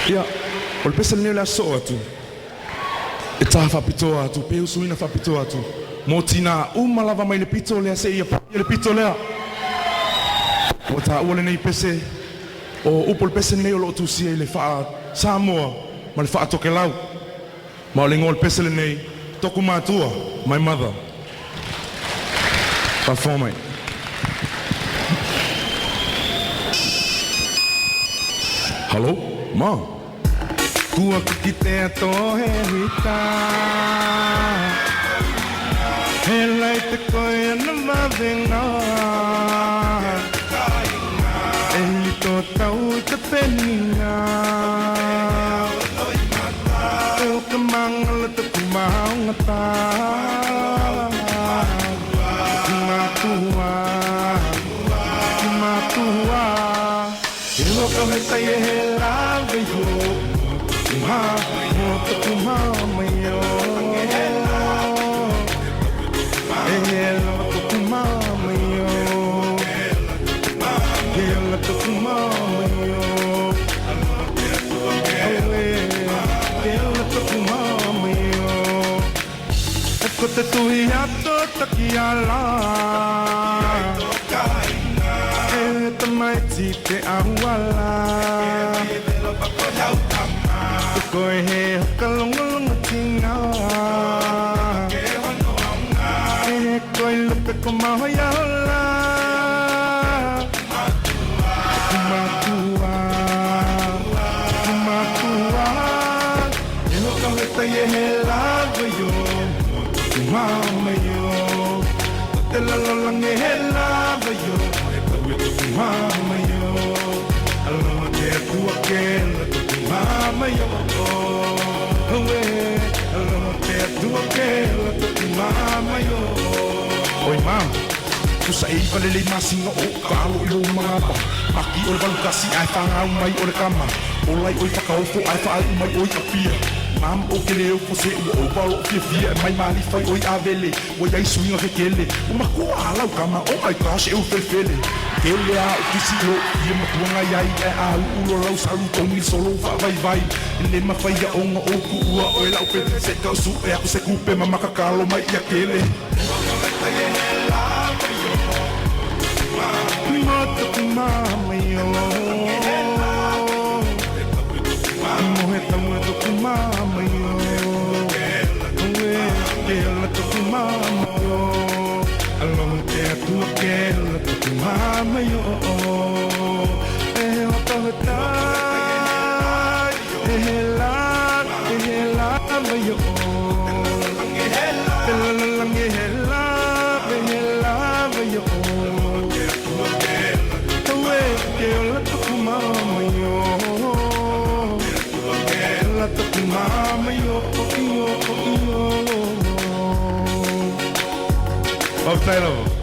Ia, o le pesa leo le aso atu. E taha whapitoa atu, peu suina whapitoa atu. Mō tina umalava mai le pito lea se ia papi le pito lea. O ta ua le nei pese, o upo le pese nei o lo tusia i le wha Samoa, ma le wha toke lau. Ma o le ngō le pese le nei, Toku Matua, my mother. Perform it. Hello, Ma. Kua kite ato he rita. He lai te koe ana mawenga. E hito tau te peninga. E o ka mangala te kumaungata. Say I love you, ma, Toku Matua, hello, Toku Matua, hello, Toku Matua, hello, Toku Matua. Eko te tuhi ato takiala. Mai te awala koe he kalongalonga tinga he koe lupe ko mahoia hola Matua e hoka heta ye he lawa yo mama yo te lalolange he lawa yo Mama yo, aloha te atua ke la tuku mama yo. Aloha te atua ke la tuku mama yo. Oi mam, tu sa iwa lele masinga o kalo ilo mga pa. Maki o le balukasi ai whanga umai o le kama. Olai oi whakaofo ai wha umai oi kapia. Mam o ke leo po se ua o palo fia fia mai mali fai oi avele. Oi ai swinga hekele. Uma kua alau kama, oh my gosh, eu felfele. Ele a o kisi lo, ia matuanga iai e a ulo lau salu tongi solo wha vai vai. Ele mawhaia o ngā oku ua o e lau pete se kausu e ako se kupe ma makakalo mai ia kele. Toku mama yo, moheta mo Toku mama yo, ela Toku mama yo, aloha te atua ke la Toku mama yo, e hoka hotai, e he la yo, te lalange he la yo. Mama yo, Bob Taylor.